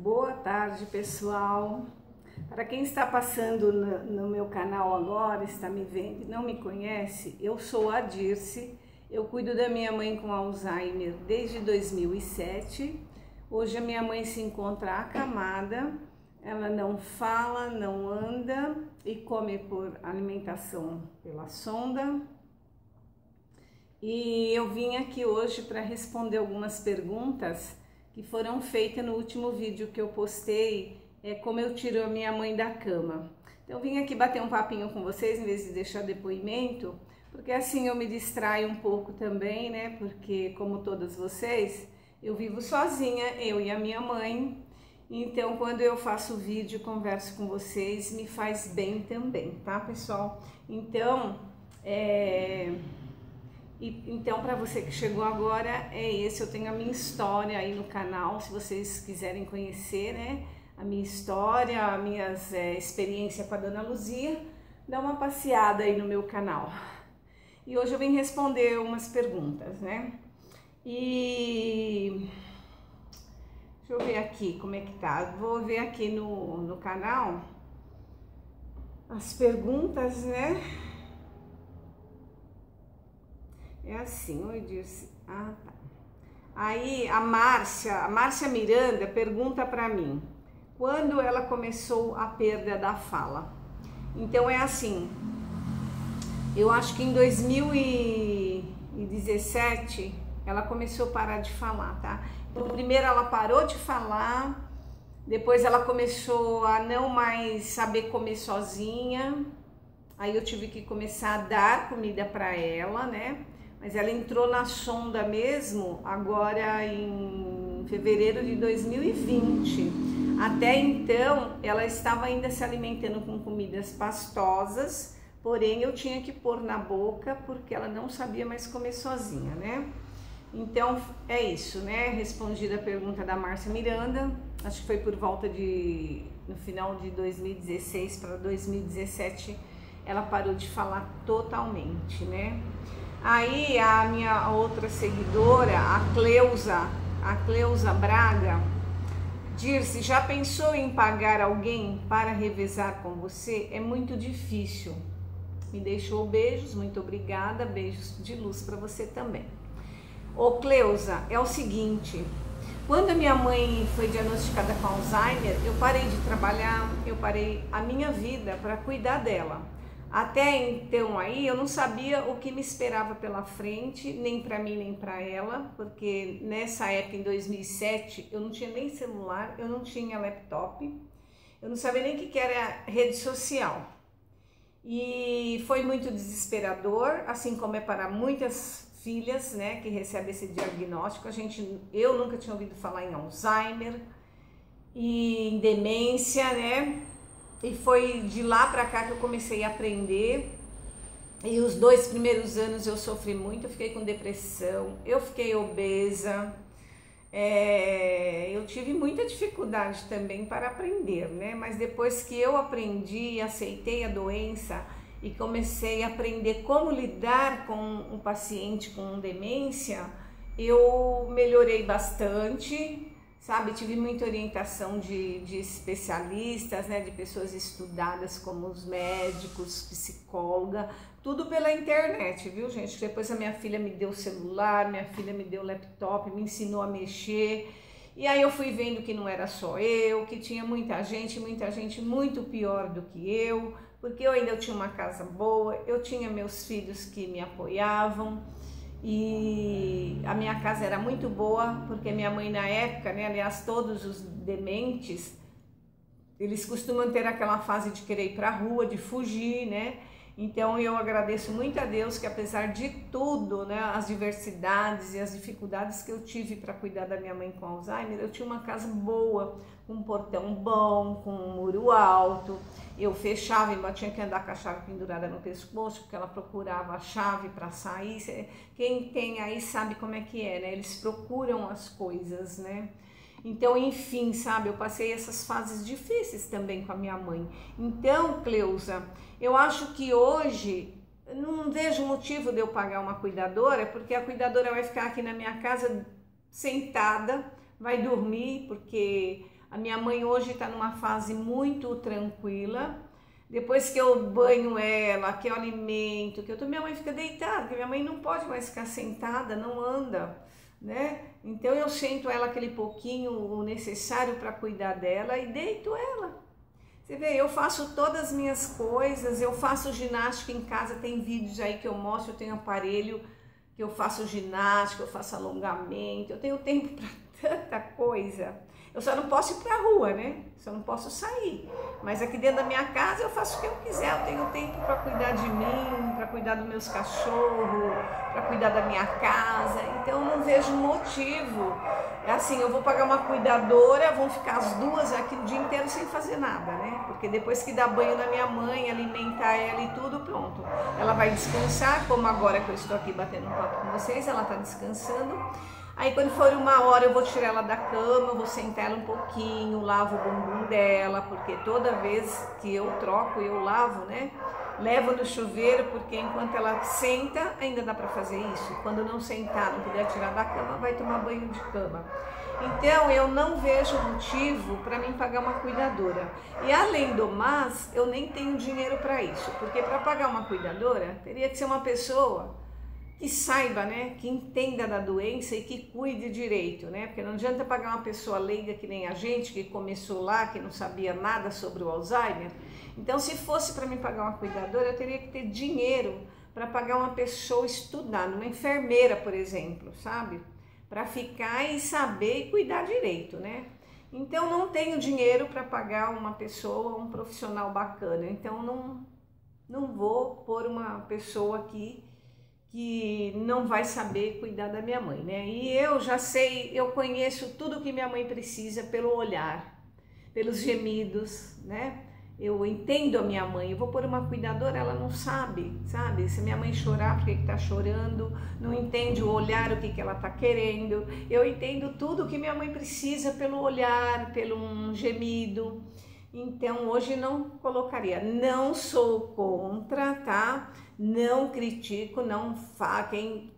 Boa tarde, pessoal. Para quem está passando no meu canal agora, está me vendo e não me conhece, eu sou a Dirce. Eu cuido da minha mãe com Alzheimer desde 2007. Hoje a minha mãe se encontra acamada, ela não fala, não anda e come por alimentação pela sonda. E eu vim aqui hoje para responder algumas perguntas que foram feitas no último vídeo que eu postei, como eu tiro a minha mãe da cama. Então eu vim aqui bater um papinho com vocês em vez de deixar depoimento, porque assim eu me distraio um pouco também, né? Porque como todas vocês, eu vivo sozinha, eu e a minha mãe. Então quando eu faço vídeo, converso com vocês, me faz bem também, tá, pessoal? Então, Então, para você que chegou agora, eu tenho a minha história aí no canal, se vocês quiserem conhecer, né, a minha história, as minhas experiências com a Dona Luzia, dá uma passeada aí no meu canal. E hoje eu vim responder umas perguntas, né, e deixa eu ver aqui como é que tá, vou ver aqui no canal as perguntas, né. É assim, oi Dirce. Ah, tá. Aí a Márcia Miranda pergunta para mim, quando ela começou a perda da fala? Então é assim, eu acho que em 2017 ela começou a parar de falar, tá? Então, primeiro ela parou de falar, depois ela começou a não mais saber comer sozinha, aí eu tive que começar a dar comida para ela, né? Mas ela entrou na sonda mesmo agora em fevereiro de 2020. Até então, ela estava ainda se alimentando com comidas pastosas, porém eu tinha que pôr na boca porque ela não sabia mais comer sozinha, né? Então, é isso, né? Respondida a pergunta da Márcia Miranda, acho que foi por volta no final de 2016 para 2017, ela parou de falar totalmente, né? Aí a minha outra seguidora, a Cleusa Braga, Dirce, já pensou em pagar alguém para revezar com você? É muito difícil. Me deixou beijos, muito obrigada, beijos de luz para você também. Ô Cleusa, é o seguinte, quando a minha mãe foi diagnosticada com Alzheimer, eu parei de trabalhar, eu parei a minha vida para cuidar dela. Até então aí eu não sabia o que me esperava pela frente, nem para mim nem para ela, porque nessa época em 2007 eu não tinha nem celular, eu não tinha laptop, eu não sabia nem o que era rede social. E foi muito desesperador, assim como é para muitas filhas, né, que recebem esse diagnóstico. Eu nunca tinha ouvido falar em Alzheimer e em demência, né? E foi de lá para cá que eu comecei a aprender. E os 2 primeiros anos eu sofri muito, eu fiquei com depressão, eu fiquei obesa, eu tive muita dificuldade também para aprender, né? Mas depois que eu aprendi, aceitei a doença e comecei a aprender como lidar com um paciente com demência, eu melhorei bastante. Sabe, tive muita orientação de especialistas, né, de pessoas estudadas como os médicos, psicóloga, tudo pela internet, viu, gente? Depois a minha filha me deu celular, minha filha me deu laptop, me ensinou a mexer. E aí eu fui vendo que não era só eu, que tinha muita gente muito pior do que eu, porque eu ainda tinha uma casa boa, eu tinha meus filhos que me apoiavam. E a minha casa era muito boa, porque minha mãe na época, né, aliás, todos os dementes, eles costumam ter aquela fase de querer ir para a rua, de fugir, né? Então eu agradeço muito a Deus que apesar de tudo, né, as diversidades e as dificuldades que eu tive para cuidar da minha mãe com Alzheimer, eu tinha uma casa boa, com um portão bom, com um muro alto. Eu fechava, ela tinha que andar com a chave pendurada no pescoço, porque ela procurava a chave para sair. Quem tem aí sabe como é que é, né? Eles procuram as coisas, né? Então, enfim, sabe, eu passei essas fases difíceis também com a minha mãe. Então, Cleusa, eu acho que hoje não vejo motivo de eu pagar uma cuidadora, porque a cuidadora vai ficar aqui na minha casa sentada, vai dormir, porque A minha mãe hoje está numa fase muito tranquila. Depois que eu banho ela, que eu alimento, que eu tô, minha mãe fica deitada, porque minha mãe não pode mais ficar sentada, não anda, né? Então eu sento ela aquele pouquinho o necessário para cuidar dela e deito ela. Você vê, eu faço todas as minhas coisas, eu faço ginástica em casa, tem vídeos aí que eu mostro, eu tenho aparelho que eu faço ginástica, eu faço alongamento, eu tenho tempo para tanta coisa. Eu só não posso ir pra rua, né? Só não posso sair. Mas aqui dentro da minha casa eu faço o que eu quiser. Eu tenho tempo para cuidar de mim, para cuidar dos meus cachorros, para cuidar da minha casa. Então eu não vejo motivo. É assim, eu vou pagar uma cuidadora, vão ficar as duas aqui o dia inteiro sem fazer nada, né? Porque depois que dá banho na minha mãe, alimentar ela e tudo, pronto. Ela vai descansar, como agora que eu estou aqui batendo um papo com vocês, ela tá descansando. Aí quando for 1 hora eu vou tirar ela da cama, eu vou sentar ela um pouquinho, lavo o bumbum dela, porque toda vez que eu troco, eu lavo, né? Levo no chuveiro, porque enquanto ela senta, ainda dá para fazer isso. Quando não sentar, não puder tirar da cama, vai tomar banho de cama. Então eu não vejo motivo para mim pagar uma cuidadora. E além do mais, eu nem tenho dinheiro para isso, porque para pagar uma cuidadora, teria que ser uma pessoa que saiba, né, que entenda da doença e que cuide direito, né, porque não adianta pagar uma pessoa leiga que nem a gente, que começou lá, que não sabia nada sobre o Alzheimer. Então, se fosse para mim pagar uma cuidadora, eu teria que ter dinheiro para pagar uma pessoa estudada, uma enfermeira, por exemplo, sabe, para ficar e saber e cuidar direito, né. Então, não tenho dinheiro para pagar uma pessoa, um profissional bacana, então não vou pôr uma pessoa aqui que não vai saber cuidar da minha mãe, né? E eu já sei, eu conheço tudo que minha mãe precisa pelo olhar, pelos gemidos, né? Eu entendo a minha mãe, eu vou pôr uma cuidadora, ela não sabe, sabe? Se minha mãe chorar, por que tá chorando, não entende o olhar, o que ela tá querendo. Eu entendo tudo que minha mãe precisa pelo olhar, pelo um gemido. Então hoje não colocaria, não sou contra, tá? Não critico, não quem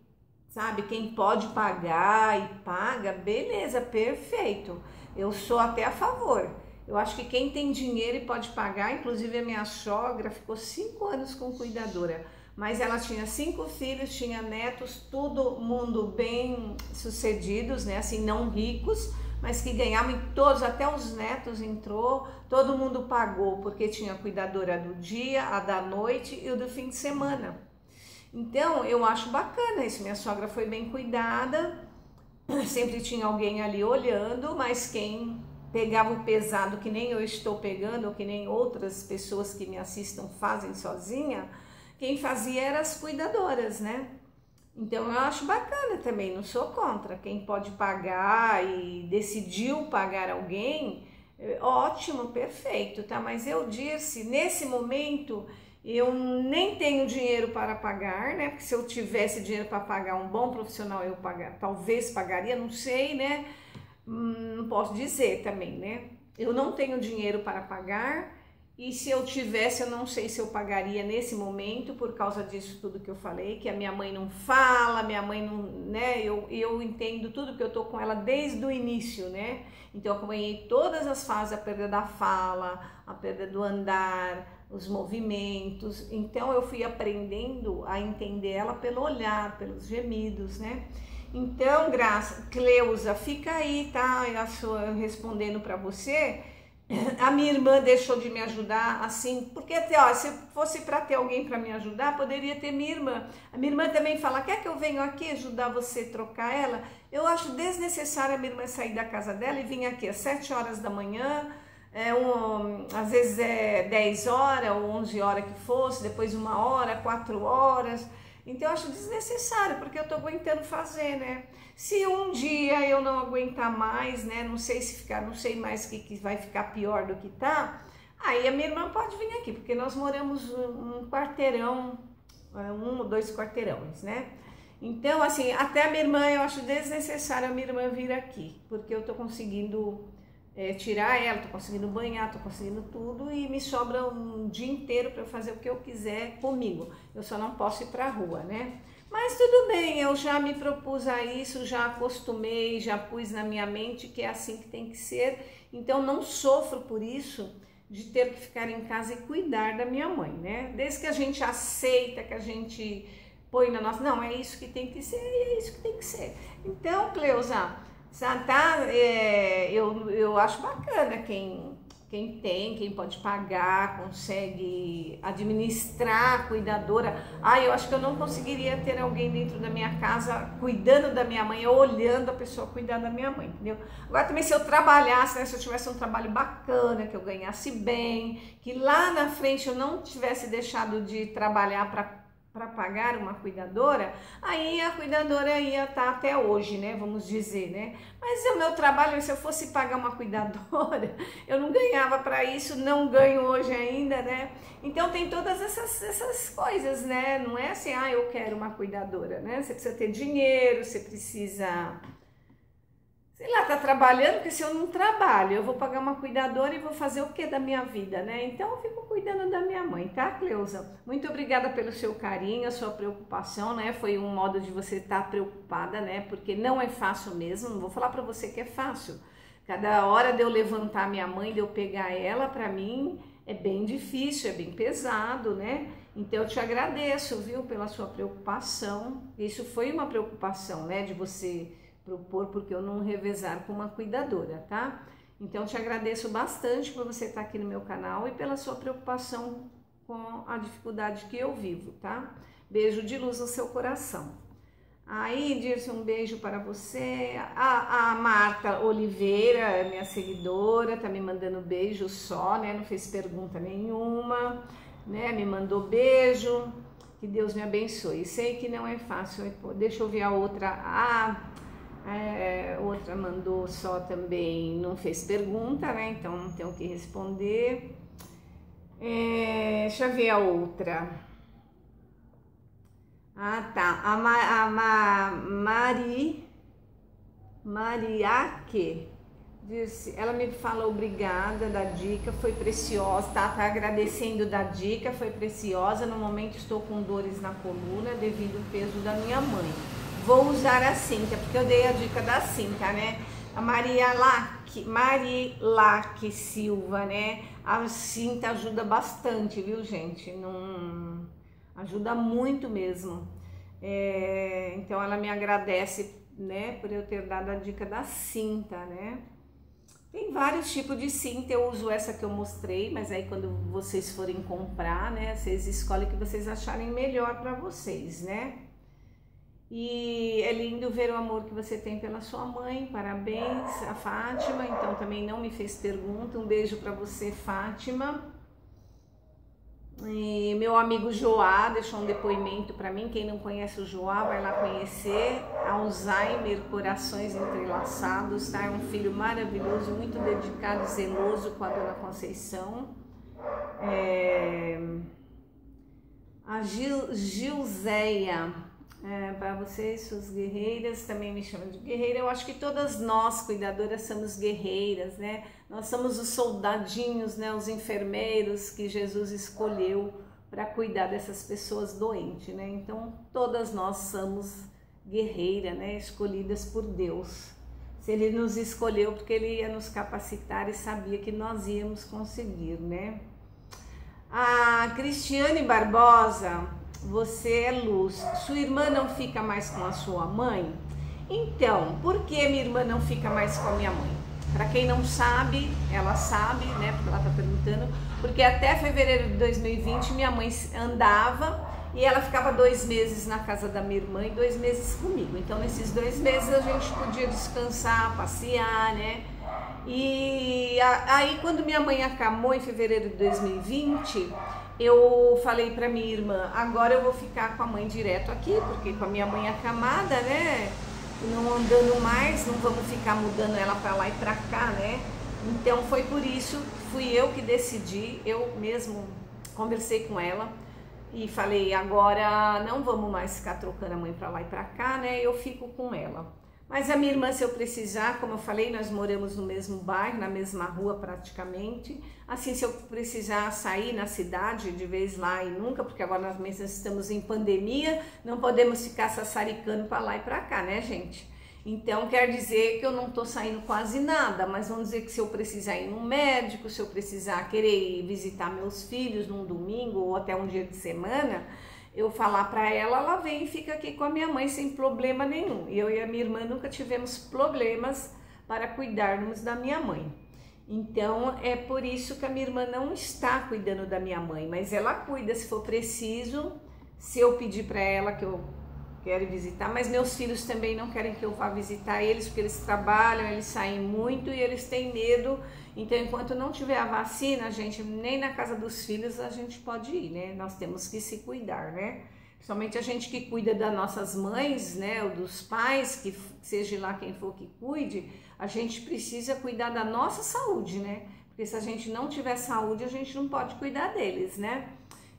sabe, quem pode pagar e paga, beleza, perfeito. Eu sou até a favor. Eu acho que quem tem dinheiro e pode pagar, inclusive a minha sogra ficou 5 anos com cuidadora, mas ela tinha 5 filhos, tinha netos, todo mundo bem sucedidos, né? Assim, não ricos, mas que ganhavam, todos, até os netos entrou, todo mundo pagou, porque tinha a cuidadora do dia, a da noite e o do fim de semana. Então, eu acho bacana isso, minha sogra foi bem cuidada, sempre tinha alguém ali olhando, mas quem pegava o pesado, que nem eu estou pegando, ou que nem outras pessoas que me assistam fazem sozinha, quem fazia eram as cuidadoras, né? Então eu acho bacana também, não sou contra. Quem pode pagar e decidiu pagar alguém, ótimo, perfeito, tá? Mas eu disse, nesse momento eu nem tenho dinheiro para pagar, né? Porque se eu tivesse dinheiro para pagar um bom profissional, eu talvez pagaria, não sei, né? Não posso dizer também, né? Eu não tenho dinheiro para pagar. E se eu tivesse, eu não sei se eu pagaria nesse momento, por causa disso tudo que eu falei, que a minha mãe não fala, minha mãe não, né, eu entendo tudo, que eu tô com ela desde o início, né, então eu acompanhei todas as fases, a perda da fala, a perda do andar, os movimentos, então eu fui aprendendo a entender ela pelo olhar, pelos gemidos, né. Então, Cleusa, fica aí, tá, eu respondendo para você. A minha irmã deixou de me ajudar, assim, porque ó, se fosse para ter alguém para me ajudar, poderia ter minha irmã. A minha irmã também fala, quer que eu venha aqui ajudar você a trocar ela? Eu acho desnecessário a minha irmã sair da casa dela e vir aqui às 7 horas da manhã, às vezes é 10 horas ou 11 horas que fosse, depois 1 hora, 4 horas. Então eu acho desnecessário, porque eu tô aguentando fazer, né? Se um dia eu não aguentar mais, né? Não sei se ficar, não sei mais que vai ficar pior do que tá. Aí a minha irmã pode vir aqui, porque nós moramos um quarteirão, 1 ou 2 quarteirões, né? Então, assim, até a minha irmã, eu acho desnecessário a minha irmã vir aqui, porque eu tô conseguindo tirar ela, tô conseguindo banhar, tô conseguindo tudo e me sobra um dia inteiro para fazer o que eu quiser comigo. Eu só não posso ir pra rua, né? Mas tudo bem, eu já me propus a isso, já acostumei, já pus na minha mente que é assim que tem que ser. Então não sofro por isso de ter que ficar em casa e cuidar da minha mãe, né? Desde que a gente aceita, que a gente põe na nossa... Não, é isso que tem que ser, é isso que tem que ser. Então, Cleusa, tá, eu acho bacana quem pode pagar, consegue administrar, cuidadora. Eu acho que eu não conseguiria ter alguém dentro da minha casa cuidando da minha mãe, ou olhando a pessoa cuidar da minha mãe, entendeu? Agora também se eu trabalhasse, né, se eu tivesse um trabalho bacana, que eu ganhasse bem, que lá na frente eu não tivesse deixado de trabalhar para pagar uma cuidadora, aí a cuidadora ia estar até hoje, né, vamos dizer, né? Mas o meu trabalho, se eu fosse pagar uma cuidadora, eu não ganhava para isso, não ganho hoje ainda, né? Então tem todas essas coisas, né? Não é assim, eu quero uma cuidadora, né? Você precisa ter dinheiro, você precisa... sei lá, tá trabalhando, porque se eu não trabalho, eu vou pagar uma cuidadora e vou fazer o que da minha vida, né? Então eu fico cuidando da minha mãe, tá, Cleusa? Muito obrigada pelo seu carinho, a sua preocupação, né? Foi um modo de você estar preocupada, né? Porque não é fácil mesmo, não vou falar pra você que é fácil. Cada hora de eu levantar minha mãe, de eu pegar ela, pra mim é bem difícil, é bem pesado, né? Então eu te agradeço, viu, pela sua preocupação. Isso foi uma preocupação, né, de você propor, porque eu não revezar com uma cuidadora, tá? Então te agradeço bastante por você estar aqui no meu canal e pela sua preocupação com a dificuldade que eu vivo, tá? Beijo de luz no seu coração. Aí, Dirce, um beijo para você. A Marta Oliveira, minha seguidora, tá me mandando beijo só, né? Não fez pergunta nenhuma, né? Me mandou beijo. Que Deus me abençoe. Sei que não é fácil. Deixa eu ver a outra. Outra mandou só também, não fez pergunta, né? Então não tenho o que responder. Deixa eu ver a outra. Tá. A Mariaque disse, ela me fala obrigada da dica, foi preciosa, tá agradecendo da dica, foi preciosa. No momento estou com dores na coluna devido ao peso da minha mãe. Vou usar a cinta, porque eu dei a dica da cinta, né? A Marilaque Silva, né? A cinta ajuda bastante, viu, gente? Não ajuda muito mesmo. Então ela me agradece, né, por eu ter dado a dica da cinta, né? Tem vários tipos de cinta, eu uso essa que eu mostrei, mas aí quando vocês forem comprar, né, vocês escolhem o que vocês acharem melhor para vocês, né? E é lindo ver o amor que você tem pela sua mãe, parabéns a Fátima, então também não me fez pergunta, um beijo para você, Fátima. E meu amigo Joá deixou um depoimento para mim, quem não conhece o Joá vai lá conhecer, Alzheimer, corações entrelaçados, tá? É um filho maravilhoso, muito dedicado e zeloso com a Dona Conceição. A Gilzeia, para vocês, suas guerreiras, também me chamam de guerreira. Eu acho que todas nós, cuidadoras, somos guerreiras, né? Nós somos os soldadinhos, né? Os enfermeiros que Jesus escolheu para cuidar dessas pessoas doentes, né? Então, todas nós somos guerreiras, né? Escolhidas por Deus. Se Ele nos escolheu, porque Ele ia nos capacitar e sabia que nós íamos conseguir, né? A Cristiane Barbosa, você é luz. Sua irmã não fica mais com a sua mãe? Então, por que minha irmã não fica mais com a minha mãe? Para quem não sabe, ela sabe, né? Porque ela tá perguntando. Porque até fevereiro de 2020 minha mãe andava e ela ficava 2 meses na casa da minha irmã e 2 meses comigo. Então, nesses 2 meses a gente podia descansar, passear, né? E aí, quando minha mãe acamou em fevereiro de 2020, eu falei pra minha irmã, agora eu vou ficar com a mãe direto aqui, porque com a minha mãe acamada, né, não andando mais, não vamos ficar mudando ela pra lá e pra cá, né? Então foi por isso, fui eu que decidi, eu mesmo conversei com ela e falei, agora não vamos mais ficar trocando a mãe pra lá e pra cá, né, eu fico com ela. Mas a minha irmã, se eu precisar, como eu falei, nós moramos no mesmo bairro, na mesma rua praticamente. Assim, se eu precisar sair na cidade de vez lá e nunca, porque agora nós mesmos estamos em pandemia, não podemos ficar sassaricando para lá e para cá, né, gente? Então, quer dizer que eu não tô saindo quase nada, mas vamos dizer que se eu precisar ir no médico, se eu precisar querer ir visitar meus filhos num domingo ou até um dia de semana, eu falar para ela, ela vem e fica aqui com a minha mãe sem problema nenhum. E eu e a minha irmã nunca tivemos problemas para cuidarmos da minha mãe. Então, é por isso que a minha irmã não está cuidando da minha mãe, mas ela cuida se for preciso, se eu pedir para ela que eu quero visitar, mas meus filhos também não querem que eu vá visitar eles, porque eles trabalham, eles saem muito e eles têm medo. Então, enquanto não tiver a vacina, a gente, nem na casa dos filhos a gente pode ir, né? Nós temos que se cuidar, né? Somente a gente que cuida das nossas mães, né? Ou dos pais, que seja lá quem for que cuide, a gente precisa cuidar da nossa saúde, né? Porque se a gente não tiver saúde, a gente não pode cuidar deles, né?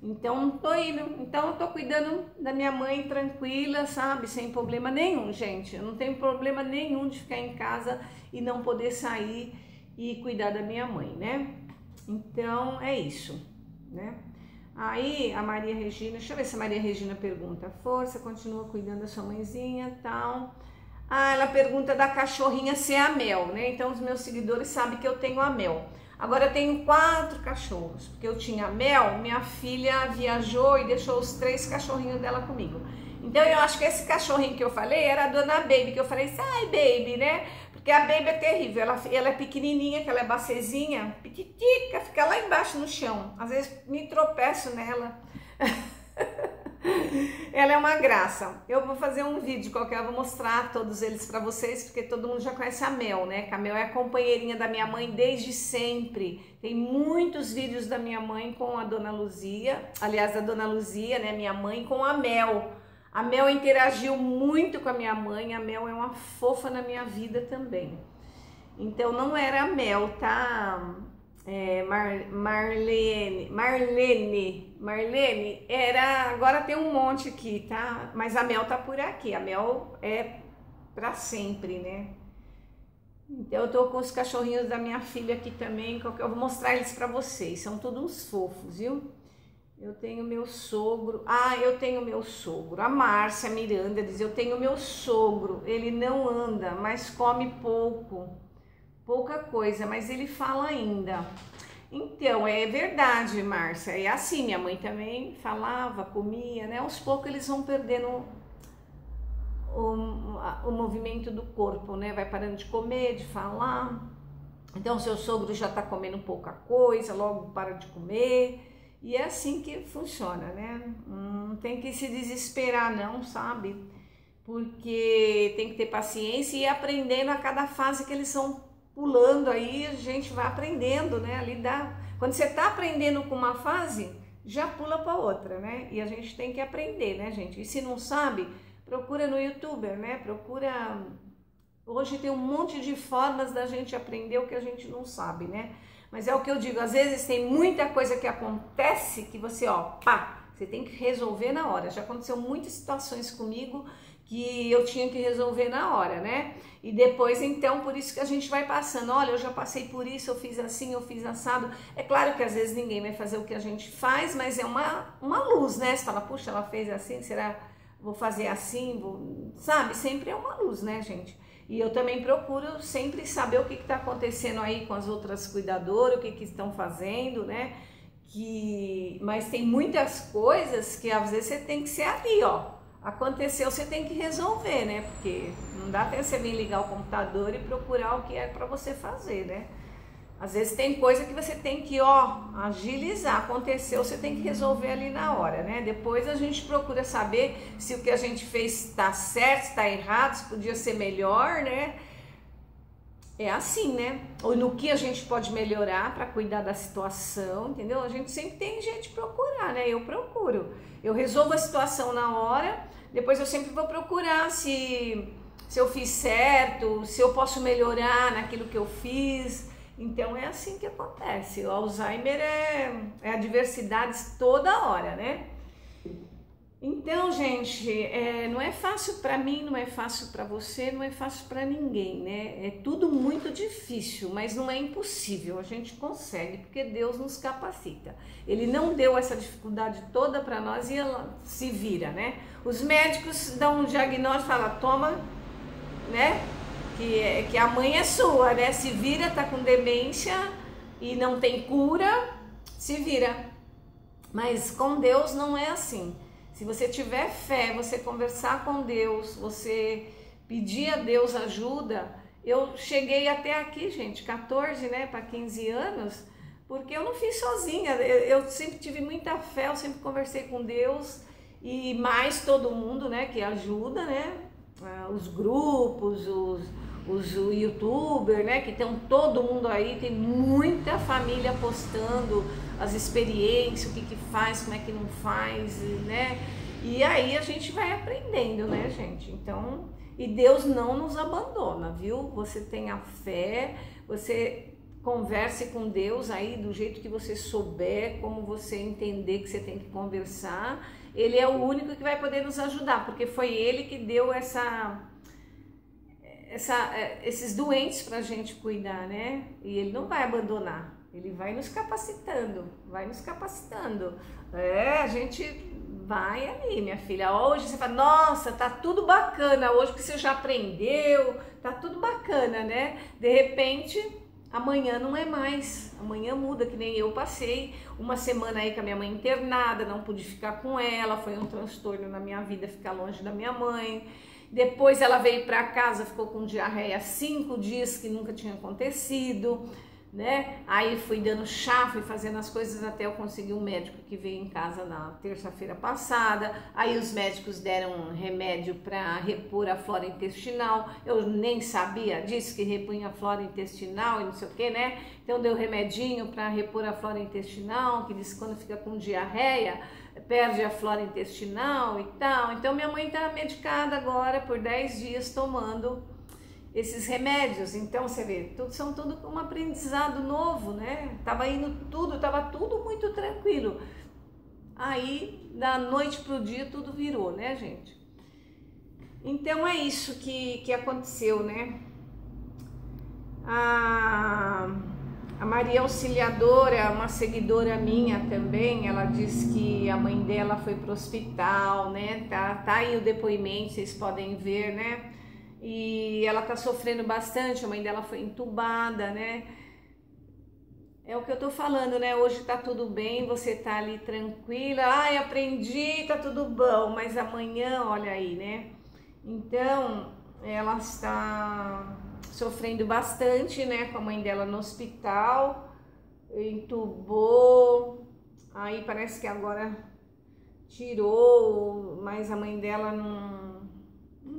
Então, não tô indo, então eu tô cuidando da minha mãe tranquila, sabe? Sem problema nenhum, gente. Eu não tenho problema nenhum de ficar em casa e não poder sair e cuidar da minha mãe, né? Então, é isso, né? Aí, a Maria Regina, deixa eu ver se a Maria Regina pergunta. Força, continua cuidando da sua mãezinha, tal. Ah, ela pergunta da cachorrinha se é a Mel, né? Então, os meus seguidores sabem que eu tenho a Mel. Agora eu tenho 4 cachorros, porque eu tinha a Mel, minha filha viajou e deixou os 3 cachorrinhos dela comigo. Então eu acho que esse cachorrinho que eu falei era a Dona Baby, que eu falei, sai Baby, né? Porque a Baby é terrível, ela é pequenininha, que ela é bacezinha, pititica, fica lá embaixo no chão. Às vezes me tropeço nela. Ela é uma graça. Eu vou fazer um vídeo qualquer, eu vou mostrar todos eles para vocês, porque todo mundo já conhece a Mel, né? Que a Mel é a companheirinha da minha mãe desde sempre. Tem muitos vídeos da minha mãe com a Dona Luzia, aliás, da Dona Luzia, né? Minha mãe com a Mel. A Mel interagiu muito com a minha mãe, a Mel é uma fofa na minha vida também. Então não era a Mel, tá? Marlene, era, agora tem um monte aqui, tá? Mas a Mel tá por aqui, a Mel é pra sempre, né? Então eu tô com os cachorrinhos da minha filha aqui também, eu vou mostrar eles pra vocês, são todos uns fofos, viu? Eu tenho meu sogro, a Márcia Miranda diz, eu tenho meu sogro, ele não anda, mas come pouca coisa, mas ele fala ainda. Então, é verdade, Márcia, é assim, minha mãe também falava, comia, né? Aos poucos eles vão perdendo o movimento do corpo, né? Vai parando de comer, de falar. Então, seu sogro já tá comendo pouca coisa, logo para de comer. E é assim que funciona, né? Não tem que se desesperar não, sabe? Porque tem que ter paciência e ir aprendendo a cada fase que eles vão pulando aí, a gente vai aprendendo, né? Ali dá. Quando você tá aprendendo com uma fase, já pula para outra, né? E a gente tem que aprender, né, gente? E se não sabe, procura no YouTube, né? Procura. Hoje tem um monte de formas da gente aprender o que a gente não sabe, né? Mas é o que eu digo, às vezes tem muita coisa que acontece que você, ó, pá, você tem que resolver na hora. Já aconteceu muitas situações comigo que eu tinha que resolver na hora, né? E depois, então, por isso que a gente vai passando. Olha, eu já passei por isso, eu fiz assim, eu fiz assado. É claro que às vezes ninguém vai fazer o que a gente faz, mas é uma luz, né? Você fala, puxa, ela fez assim, será vou fazer assim? Sabe? Sempre é uma luz, né, gente? E eu também procuro sempre saber o que está acontecendo aí com as outras cuidadoras, o que estão fazendo, né? Mas tem muitas coisas que às vezes você tem que ser ali, ó. Aconteceu, você tem que resolver, né? Porque não dá pra você vir ligar o computador e procurar o que é para você fazer, né? Às vezes tem coisa que você tem que, ó, agilizar. Aconteceu, você tem que resolver ali na hora, né? Depois a gente procura saber se o que a gente fez está certo, está errado, se podia ser melhor, né? É assim, né? Ou no que a gente pode melhorar para cuidar da situação, entendeu? A gente sempre tem jeito de procurar, né? Eu procuro. Eu resolvo a situação na hora, depois eu sempre vou procurar se eu fiz certo, se eu posso melhorar naquilo que eu fiz. Então é assim que acontece. O Alzheimer é adversidades toda hora, né? Então, gente, não é fácil para mim, não é fácil para você, não é fácil para ninguém, né? É tudo muito difícil, mas não é impossível, a gente consegue, porque Deus nos capacita. Ele não deu essa dificuldade toda para nós e ela se vira, né? Os médicos dão um diagnóstico, falam, toma, né? Que a mãe é sua, né? Se vira, tá com demência e não tem cura, se vira. Mas com Deus não é assim. Se você tiver fé, você conversar com Deus, você pedir a Deus ajuda. Eu cheguei até aqui, gente, 14, né, para 15 anos, porque eu não fiz sozinha. Eu sempre tive muita fé, eu sempre conversei com Deus e mais todo mundo, né, que ajuda, né, os grupos, os youtubers, né, que tem todo mundo aí, tem muita família postando as experiências, o que faz, como é que não faz, né? E aí a gente vai aprendendo, né, gente? Então, e Deus não nos abandona, viu? Você tenha fé, você converse com Deus aí do jeito que você souber, como você entender que você tem que conversar. Ele é o único que vai poder nos ajudar, porque foi Ele que deu esses doentes pra gente cuidar, né? E Ele não vai abandonar. Ele vai nos capacitando, vai nos capacitando. A gente vai ali, minha filha. Hoje você fala, nossa, tá tudo bacana hoje, que você já aprendeu, tá tudo bacana, né? De repente, amanhã não é mais, amanhã muda, que nem eu passei uma semana aí com a minha mãe internada, não pude ficar com ela, foi um transtorno na minha vida ficar longe da minha mãe. Depois ela veio para casa, ficou com diarreia 5 dias, que nunca tinha acontecido, né? Aí fui dando chá, fui fazendo as coisas até eu conseguir um médico que veio em casa na terça-feira passada. Aí os médicos deram um remédio para repor a flora intestinal. Eu nem sabia disso, que repunha a flora intestinal e não sei o que, né? Então deu remedinho para repor a flora intestinal, que diz que quando fica com diarreia perde a flora intestinal e tal. Então minha mãe tá medicada agora por 10 dias tomando esses remédios. Então você vê, são tudo um aprendizado novo, né? Tava tudo muito tranquilo. Aí da noite pro dia tudo virou, né, gente? Então é isso que aconteceu, né? A Maria Auxiliadora, uma seguidora minha também, ela disse que a mãe dela foi pro hospital, né? Tá aí o depoimento, vocês podem ver, né? E ela tá sofrendo bastante, a mãe dela foi entubada, né? É o que eu tô falando, né? Hoje tá tudo bem, você tá ali tranquila, ai, aprendi, tá tudo bom, mas amanhã, olha aí, né? Então, ela está sofrendo bastante, né? Com a mãe dela no hospital, entubou, aí parece que agora tirou, mas a mãe dela não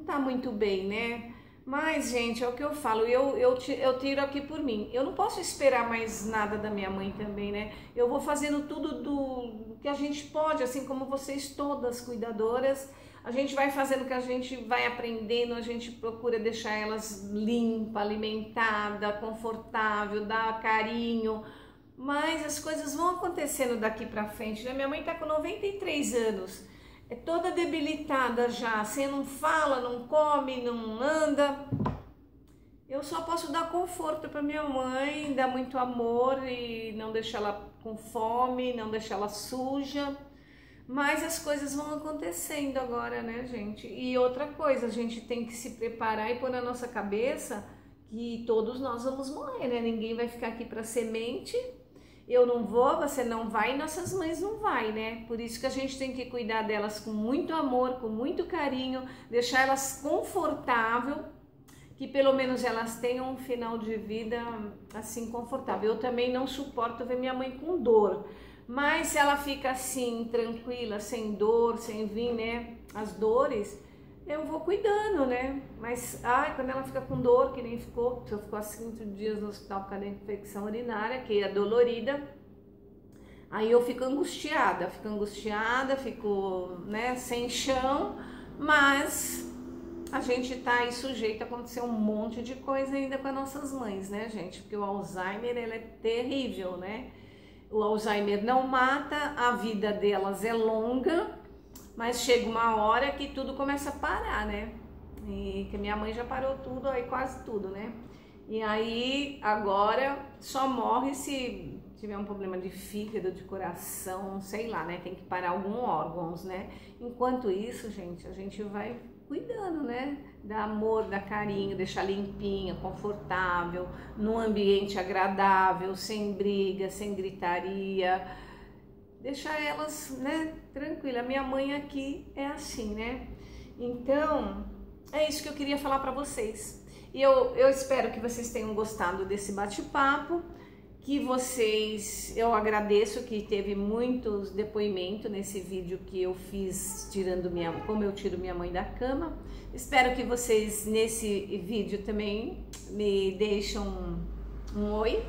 tá muito bem, né? Mas, gente, é o que eu falo, eu tiro aqui por mim. Eu não posso esperar mais nada da minha mãe também, né? Eu vou fazendo tudo do que a gente pode, assim como vocês todas cuidadoras. A gente vai fazendo o que a gente vai aprendendo, a gente procura deixar elas limpa, alimentada, confortável, dar carinho. Mas as coisas vão acontecendo daqui pra frente, né? Minha mãe tá com 93 anos. É toda debilitada já, você não fala, não come, não anda. Eu só posso dar conforto para minha mãe, dar muito amor e não deixar ela com fome, não deixar ela suja. Mas as coisas vão acontecendo agora, né, gente? E outra coisa, a gente tem que se preparar e pôr na nossa cabeça que todos nós vamos morrer, né? Ninguém vai ficar aqui para semente. Eu não vou, você não vai, nossas mães não vai, né? Por isso que a gente tem que cuidar delas com muito amor, com muito carinho, deixar elas confortável, que pelo menos elas tenham um final de vida assim confortável. Eu também não suporto ver minha mãe com dor, mas se ela fica assim, tranquila, sem dor, sem vir, né, as dores, eu vou cuidando, né? Mas, quando ela fica com dor, que nem ficou, se eu ficou há 5 dias no hospital por causa da infecção urinária, que é dolorida, aí eu fico angustiada, fico, né, sem chão, mas a gente tá aí sujeito a acontecer um monte de coisa ainda com as nossas mães, né, gente? Porque o Alzheimer, ele é terrível, né? O Alzheimer não mata, a vida delas é longa, mas chega uma hora que tudo começa a parar, né? E que minha mãe já parou tudo, aí quase tudo, né? E aí agora só morre se tiver um problema de fígado, de coração, sei lá, né? Tem que parar alguns órgãos, né? Enquanto isso, gente, a gente vai cuidando, né? Dar amor, dar carinho, deixar limpinha, confortável, num ambiente agradável, sem briga, sem gritaria, deixar elas, né, tranquila. Minha mãe aqui é assim, né? Então, é isso que eu queria falar para vocês. E eu espero que vocês tenham gostado desse bate-papo, que vocês, eu agradeço que teve muitos depoimentos nesse vídeo que eu fiz como eu tiro minha mãe da cama. Espero que vocês nesse vídeo também me deixem um oi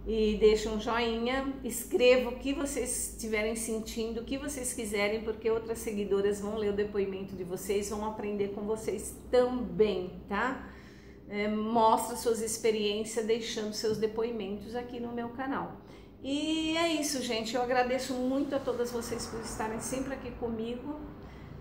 e deixem um joinha, escrevam o que vocês estiverem sentindo, o que vocês quiserem, porque outras seguidoras vão ler o depoimento de vocês, vão aprender com vocês também, tá? Mostra suas experiências deixando seus depoimentos aqui no meu canal. E é isso, gente, eu agradeço muito a todas vocês por estarem sempre aqui comigo,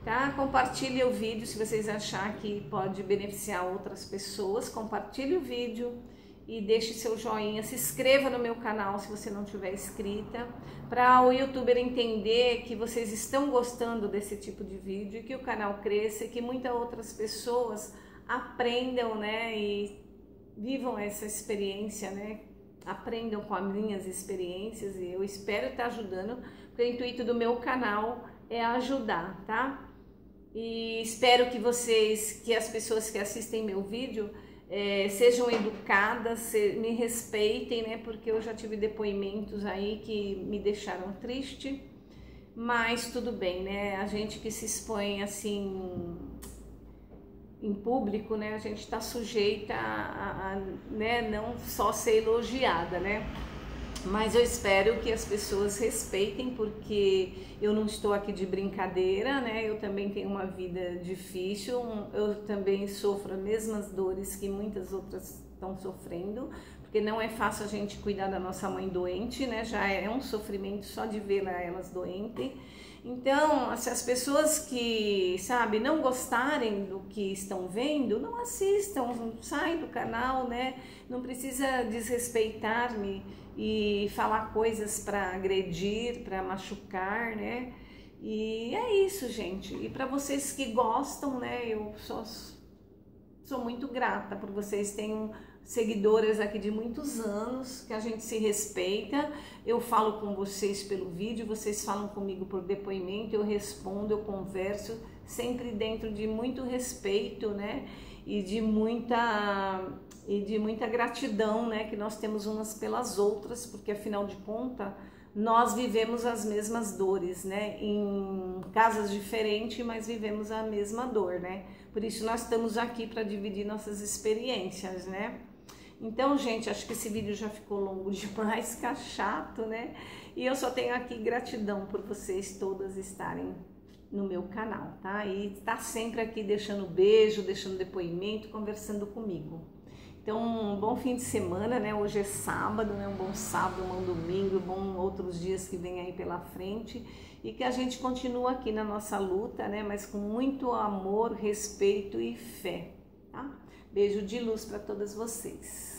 tá? Compartilhe o vídeo se vocês acharem que pode beneficiar outras pessoas, compartilhe o vídeo e deixe seu joinha, se inscreva no meu canal se você não tiver inscrita, para o youtuber entender que vocês estão gostando desse tipo de vídeo e que o canal cresça e que muitas outras pessoas aprendam, né, e vivam essa experiência, né, aprendam com as minhas experiências, e eu espero estar ajudando, porque o intuito do meu canal é ajudar, tá? E espero que as pessoas que assistem meu vídeo sejam educadas, me respeitem, né, porque eu já tive depoimentos aí que me deixaram triste, mas tudo bem, né, a gente que se expõe assim em público, né, a gente está sujeita né, não só ser elogiada, né, mas eu espero que as pessoas respeitem, porque eu não estou aqui de brincadeira, né, eu também tenho uma vida difícil, eu também sofro as mesmas dores que muitas outras estão sofrendo, porque não é fácil a gente cuidar da nossa mãe doente, né, já é um sofrimento só de ver elas doentes. Então, se as pessoas que, sabe, não gostarem do que estão vendo, não assistam, saem do canal, né? Não precisa desrespeitar-me e falar coisas para agredir, para machucar, né? E é isso, gente. E para vocês que gostam, né? Eu sou muito grata por vocês terem seguidoras aqui de muitos anos, que a gente se respeita. Eu falo com vocês pelo vídeo, vocês falam comigo por depoimento, eu respondo, eu converso, sempre dentro de muito respeito, né? E de muita gratidão, né? Que nós temos umas pelas outras, porque afinal de contas nós vivemos as mesmas dores, né? Em casas diferentes, mas vivemos a mesma dor, né? Por isso nós estamos aqui para dividir nossas experiências, né? Então, gente, acho que esse vídeo já ficou longo demais, fica chato, né? E eu só tenho aqui gratidão por vocês todas estarem no meu canal, tá? E tá sempre aqui deixando beijo, deixando depoimento, conversando comigo. Então, um bom fim de semana, né? Hoje é sábado, né? Um bom sábado, um bom domingo, bom outros dias que vem aí pela frente. E que a gente continua aqui na nossa luta, né? Mas com muito amor, respeito e fé, tá? Beijo de luz para todas vocês.